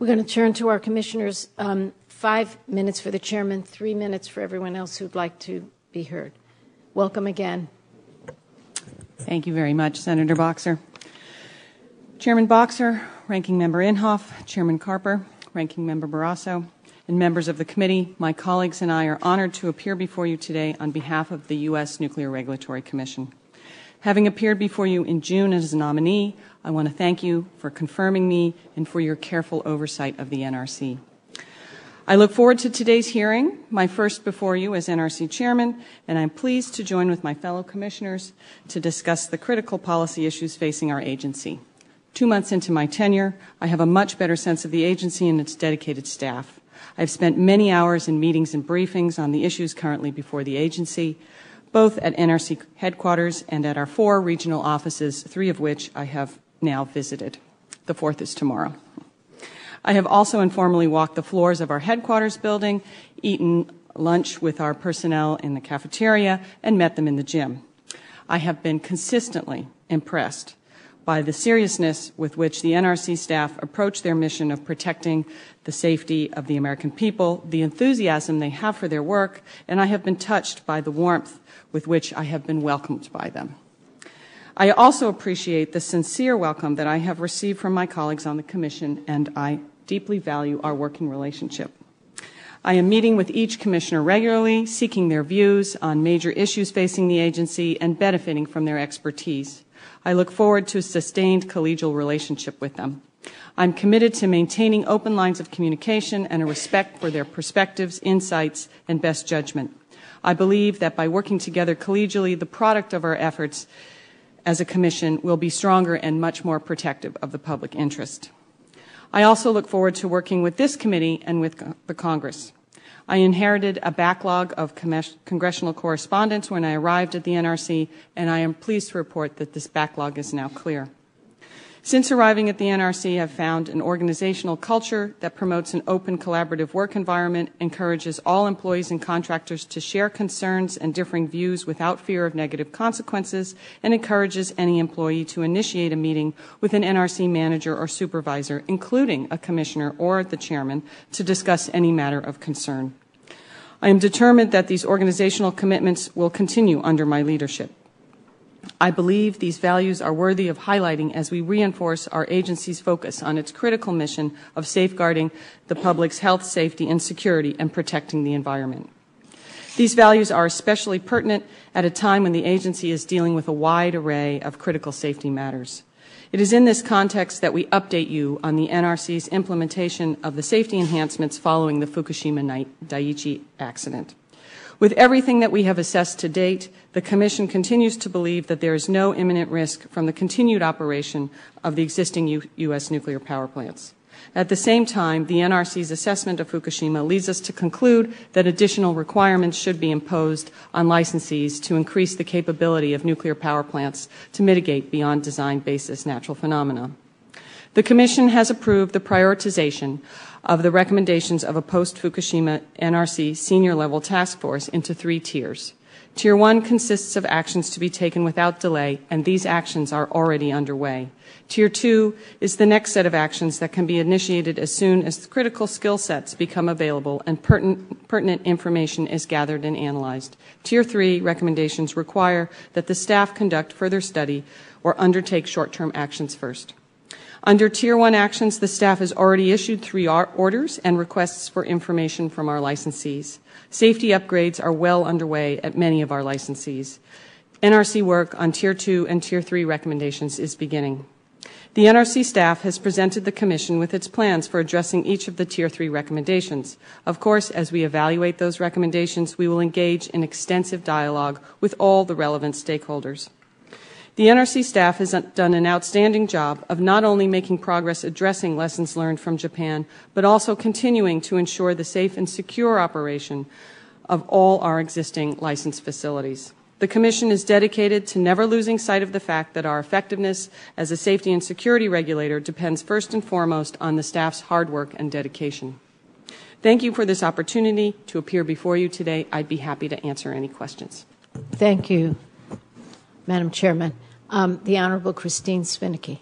We're going to turn to our commissioners. 5 minutes for the chairman, 3 minutes for everyone else who'd like to be heard. Welcome again. Thank you very much, Senator Boxer. Chairman Boxer, Ranking Member Inhofe, Chairman Carper, Ranking Member Barrasso, and members of the committee, my colleagues and I are honored to appear before you today on behalf of the U.S. Nuclear Regulatory Commission. Having appeared before you in June as a nominee, I want to thank you for confirming me and for your careful oversight of the NRC. I look forward to today's hearing, my first before you as NRC Chairman, and I'm pleased to join with my fellow commissioners to discuss the critical policy issues facing our agency. 2 months into my tenure, I have a much better sense of the agency and its dedicated staff. I've spent many hours in meetings and briefings on the issues currently before the agency, both at NRC headquarters and at our 4 regional offices, 3 of which I have now visited. The 4th is tomorrow. I have also informally walked the floors of our headquarters building, eaten lunch with our personnel in the cafeteria, and met them in the gym. I have been consistently impressed by the seriousness with which the NRC staff approach their mission of protecting the safety of the American people, the enthusiasm they have for their work, and I have been touched by the warmth with which I have been welcomed by them. I also appreciate the sincere welcome that I have received from my colleagues on the Commission, and I deeply value our working relationship. I am meeting with each commissioner regularly, seeking their views on major issues facing the agency and benefiting from their expertise. I look forward to a sustained collegial relationship with them. I'm committed to maintaining open lines of communication and a respect for their perspectives, insights, and best judgment. I believe that by working together collegially, the product of our efforts as a commission will be stronger and much more protective of the public interest. I also look forward to working with this committee and with the Congress. I inherited a backlog of congressional correspondence when I arrived at the NRC, and I am pleased to report that this backlog is now clear. Since arriving at the NRC, I've found an organizational culture that promotes an open, collaborative work environment, encourages all employees and contractors to share concerns and differing views without fear of negative consequences, and encourages any employee to initiate a meeting with an NRC manager or supervisor, including a commissioner or the chairman, to discuss any matter of concern. I am determined that these organizational commitments will continue under my leadership. I believe these values are worthy of highlighting as we reinforce our agency's focus on its critical mission of safeguarding the public's health, safety, and security and protecting the environment. These values are especially pertinent at a time when the agency is dealing with a wide array of critical safety matters. It is in this context that we update you on the NRC's implementation of the safety enhancements following the Fukushima Daiichi accident. With everything that we have assessed to date, the Commission continues to believe that there is no imminent risk from the continued operation of the existing U.S. nuclear power plants. At the same time, the NRC's assessment of Fukushima leads us to conclude that additional requirements should be imposed on licensees to increase the capability of nuclear power plants to mitigate beyond design basis natural phenomena. The Commission has approved the prioritization of the recommendations of a post-Fukushima NRC senior-level task force into 3 tiers. Tier 1 consists of actions to be taken without delay, and these actions are already underway. Tier 2 is the next set of actions that can be initiated as soon as critical skill sets become available and pertinent information is gathered and analyzed. Tier 3 recommendations require that the staff conduct further study or undertake short-term actions first. Under Tier 1 actions, the staff has already issued 3 orders and requests for information from our licensees. Safety upgrades are well underway at many of our licensees. NRC work on Tier 2 and Tier 3 recommendations is beginning. The NRC staff has presented the Commission with its plans for addressing each of the Tier 3 recommendations. Of course, as we evaluate those recommendations, we will engage in extensive dialogue with all the relevant stakeholders. The NRC staff has done an outstanding job of not only making progress addressing lessons learned from Japan, but also continuing to ensure the safe and secure operation of all our existing licensed facilities. The Commission is dedicated to never losing sight of the fact that our effectiveness as a safety and security regulator depends first and foremost on the staff's hard work and dedication. Thank you for this opportunity to appear before you today. I'd be happy to answer any questions. Thank you, Madam Chairman. The Honorable Christine Svinicki.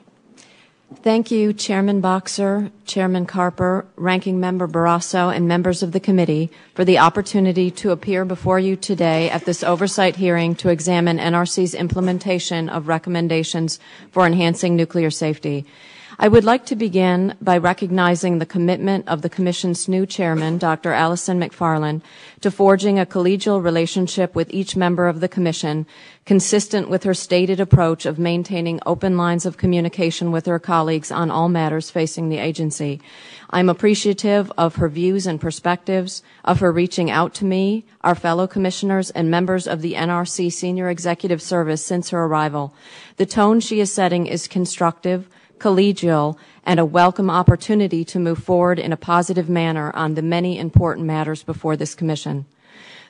Thank you, Chairman Boxer, Chairman Carper, Ranking Member Barrasso, and members of the committee for the opportunity to appear before you today at this oversight hearing to examine NRC's implementation of recommendations for enhancing nuclear safety. I would like to begin by recognizing the commitment of the Commission's new chairman, Dr. Allison Macfarlane, to forging a collegial relationship with each member of the Commission, consistent with her stated approach of maintaining open lines of communication with her colleagues on all matters facing the agency. I'm appreciative of her views and perspectives, of her reaching out to me, our fellow commissioners, and members of the NRC Senior Executive Service since her arrival. The tone she is setting is constructive, collegial, and a welcome opportunity to move forward in a positive manner on the many important matters before this Commission.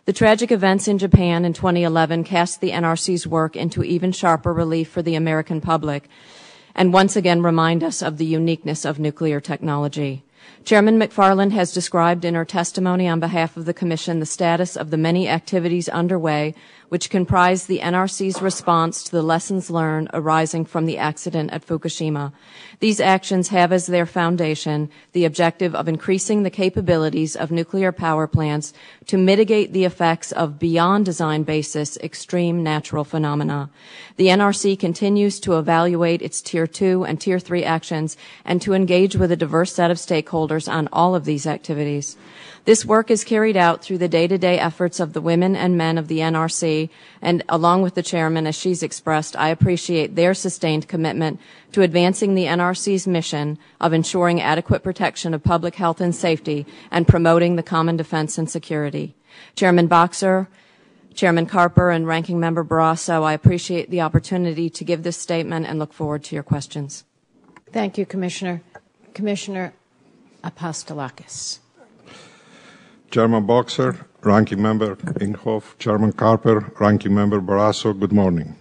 The tragic events in Japan in 2011 cast the NRC's work into even sharper relief for the American public, and once again remind us of the uniqueness of nuclear technology. Chairman Macfarlane has described in her testimony on behalf of the Commission the status of the many activities underway which comprise the NRC's response to the lessons learned arising from the accident at Fukushima. These actions have as their foundation the objective of increasing the capabilities of nuclear power plants to mitigate the effects of beyond design basis extreme natural phenomena. The NRC continues to evaluate its Tier 2 and Tier 3 actions and to engage with a diverse set of stakeholders on all of these activities. This work is carried out through the day-to-day efforts of the women and men of the NRC, and along with the chairman, as she's expressed, I appreciate their sustained commitment to advancing the NRC's mission of ensuring adequate protection of public health and safety and promoting the common defense and security. Chairman Boxer, Chairman Carper, and Ranking Member Barrasso, I appreciate the opportunity to give this statement and look forward to your questions. Thank you, Commissioner. Commissioner Apostolakis. Chairman Boxer, Ranking Member Inhofe, Chairman Carper, Ranking Member Barrasso, good morning.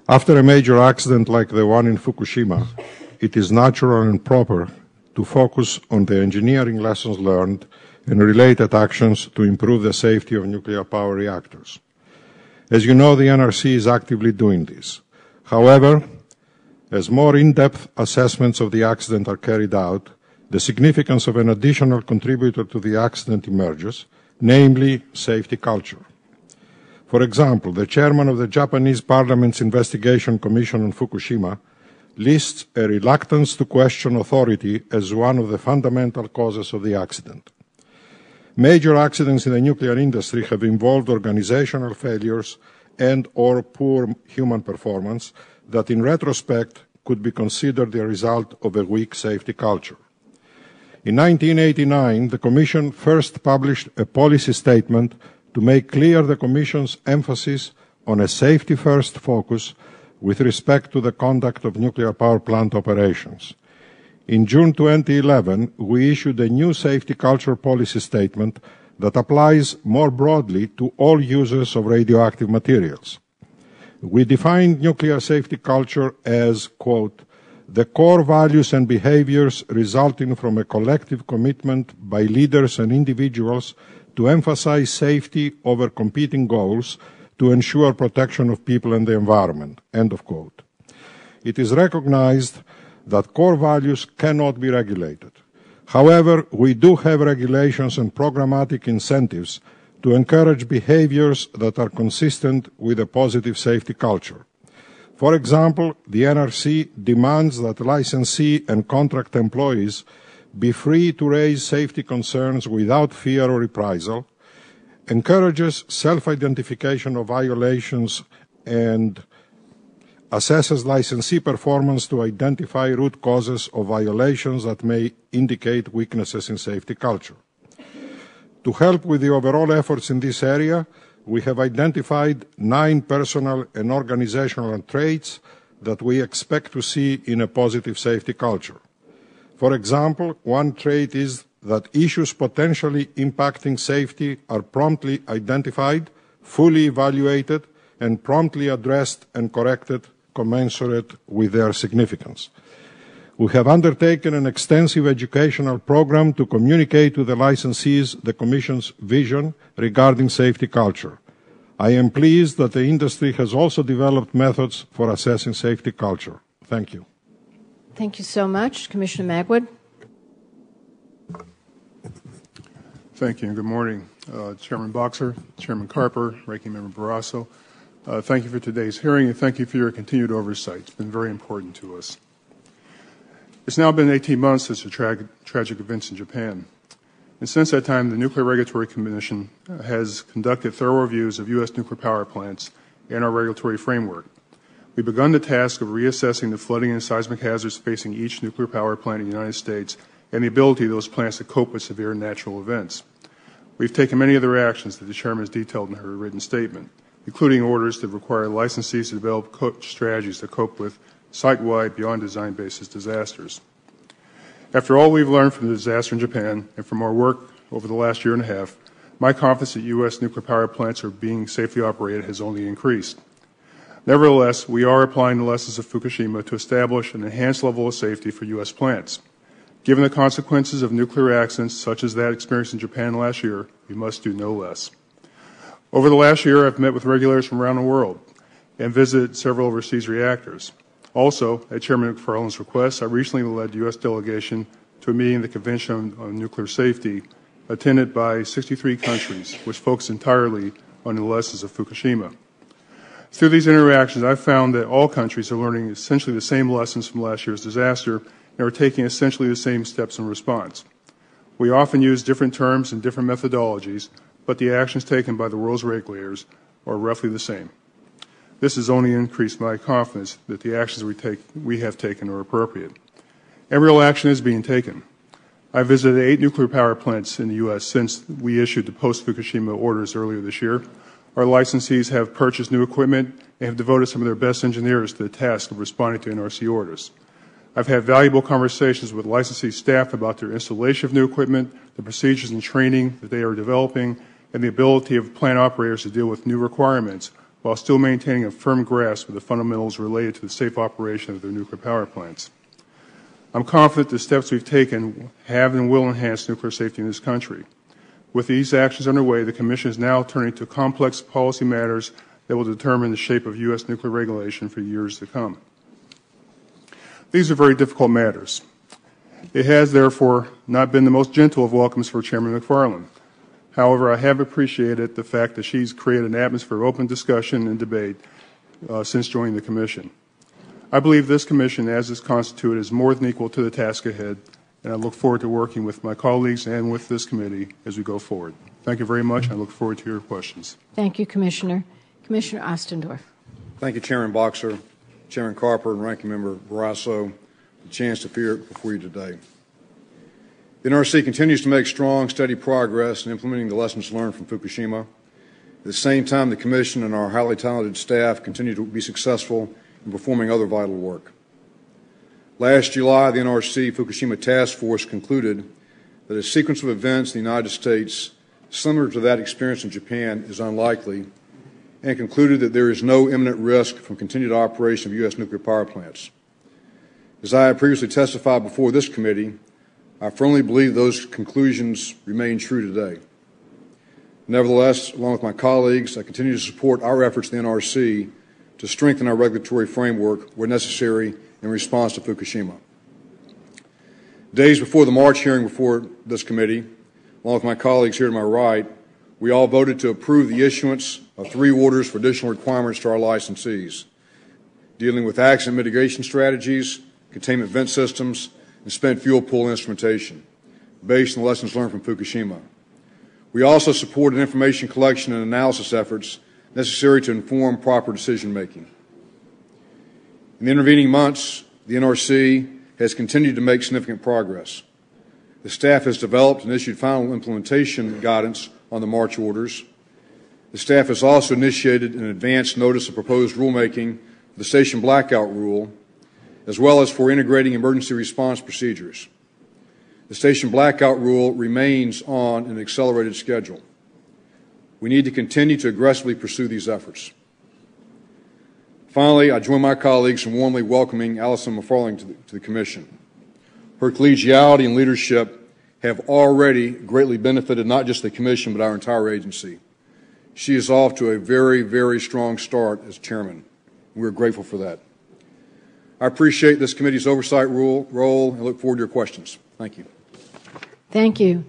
After a major accident like the one in Fukushima, it is natural and proper to focus on the engineering lessons learned and related actions to improve the safety of nuclear power reactors. As you know, the NRC is actively doing this. However, as more in-depth assessments of the accident are carried out, the significance of an additional contributor to the accident emerges, namely safety culture. For example, the chairman of the Japanese Parliament's Investigation Commission on Fukushima lists a reluctance to question authority as one of the fundamental causes of the accident. Major accidents in the nuclear industry have involved organizational failures and/or poor human performance that in retrospect could be considered the result of a weak safety culture. In 1989, the Commission first published a policy statement to make clear the Commission's emphasis on a safety-first focus with respect to the conduct of nuclear power plant operations. In June 2011, we issued a new safety culture policy statement that applies more broadly to all users of radioactive materials. We defined nuclear safety culture as, quote, the core values and behaviors resulting from a collective commitment by leaders and individuals to emphasize safety over competing goals to ensure protection of people and the environment, end of quote. It is recognized that core values cannot be regulated. However, we do have regulations and programmatic incentives to encourage behaviors that are consistent with a positive safety culture. For example, the NRC demands that licensee and contract employees be free to raise safety concerns without fear or reprisal, encourages self-identification of violations, and assesses licensee performance to identify root causes of violations that may indicate weaknesses in safety culture. To help with the overall efforts in this area, we have identified 9 personal and organizational traits that we expect to see in a positive safety culture. For example, one trait is that issues potentially impacting safety are promptly identified, fully evaluated, and promptly addressed and corrected commensurate with their significance. We have undertaken an extensive educational program to communicate to the licensees the Commission's vision regarding safety culture. I am pleased that the industry has also developed methods for assessing safety culture. Thank you. Thank you so much. Commissioner Magwood. Thank you, and good morning. Chairman Boxer, Chairman Carper, Ranking Member Barrasso, thank you for today's hearing, and thank you for your continued oversight. It's been very important to us. It's now been 18 months since the tragic events in Japan. And since that time, the Nuclear Regulatory Commission has conducted thorough reviews of U.S. nuclear power plants and our regulatory framework. We've begun the task of reassessing the flooding and seismic hazards facing each nuclear power plant in the United States and the ability of those plants to cope with severe natural events. We've taken many other actions that the Chairman has detailed in her written statement, including orders that require licensees to develop strategies to cope with site-wide, beyond design basis disasters. After all we've learned from the disaster in Japan and from our work over the last year and a half, my confidence that U.S. nuclear power plants are being safely operated has only increased. Nevertheless, we are applying the lessons of Fukushima to establish an enhanced level of safety for U.S. plants. Given the consequences of nuclear accidents such as that experienced in Japan last year, we must do no less. Over the last year, I've met with regulators from around the world and visited several overseas reactors. Also, at Chairman Macfarlane's request, I recently led the U.S. delegation to a meeting of the Convention on Nuclear Safety, attended by 63 countries, which focused entirely on the lessons of Fukushima. Through these interactions, I've found that all countries are learning essentially the same lessons from last year's disaster and are taking essentially the same steps in response. We often use different terms and different methodologies, but the actions taken by the world's regulators are roughly the same. This has only increased my confidence that the actions we have taken are appropriate. And real action is being taken. I visited 8 nuclear power plants in the U.S. since we issued the post-Fukushima orders earlier this year. Our licensees have purchased new equipment and have devoted some of their best engineers to the task of responding to NRC orders. I've had valuable conversations with licensee staff about their installation of new equipment, the procedures and training that they are developing, and the ability of plant operators to deal with new requirements while still maintaining a firm grasp of the fundamentals related to the safe operation of their nuclear power plants. I'm confident the steps we've taken have and will enhance nuclear safety in this country. With these actions underway, the Commission is now turning to complex policy matters that will determine the shape of U.S. nuclear regulation for years to come. These are very difficult matters. It has, therefore, not been the most gentle of welcomes for Chairman Macfarlane. However, I have appreciated the fact that she's created an atmosphere of open discussion and debate since joining the Commission. I believe this Commission, as is constituted, is more than equal to the task ahead, and I look forward to working with my colleagues and with this committee as we go forward. Thank you very much. I look forward to your questions. Thank you, Commissioner. Commissioner Ostendorf. Thank you, Chairman Boxer, Chairman Carper, and Ranking Member Barrasso, for the chance to appear before you today. The NRC continues to make strong, steady progress in implementing the lessons learned from Fukushima. At the same time, the Commission and our highly talented staff continue to be successful in performing other vital work. Last July, the NRC Fukushima Task Force concluded that a sequence of events in the United States similar to that experienced in Japan is unlikely, and concluded that there is no imminent risk from continued operation of U.S. nuclear power plants. As I have previously testified before this committee, I firmly believe those conclusions remain true today. Nevertheless, along with my colleagues, I continue to support our efforts in the NRC to strengthen our regulatory framework where necessary in response to Fukushima. Days before the March hearing before this committee, along with my colleagues here to my right, we all voted to approve the issuance of 3 orders for additional requirements to our licensees, dealing with accident mitigation strategies, containment vent systems, and spent fuel pool instrumentation, based on the lessons learned from Fukushima. We also supported information collection and analysis efforts necessary to inform proper decision-making. In the intervening months, the NRC has continued to make significant progress. The staff has developed and issued final implementation guidance on the March orders. The staff has also initiated an advance notice of proposed rulemaking for the station blackout rule, as well as for integrating emergency response procedures. The station blackout rule remains on an accelerated schedule. We need to continue to aggressively pursue these efforts. Finally, I join my colleagues in warmly welcoming Allison Macfarlane to the Commission. Her collegiality and leadership have already greatly benefited not just the Commission, but our entire agency. She is off to a very, very strong start as chairman. We're grateful for that. I appreciate this committee's oversight role and look forward to your questions. Thank you. Thank you.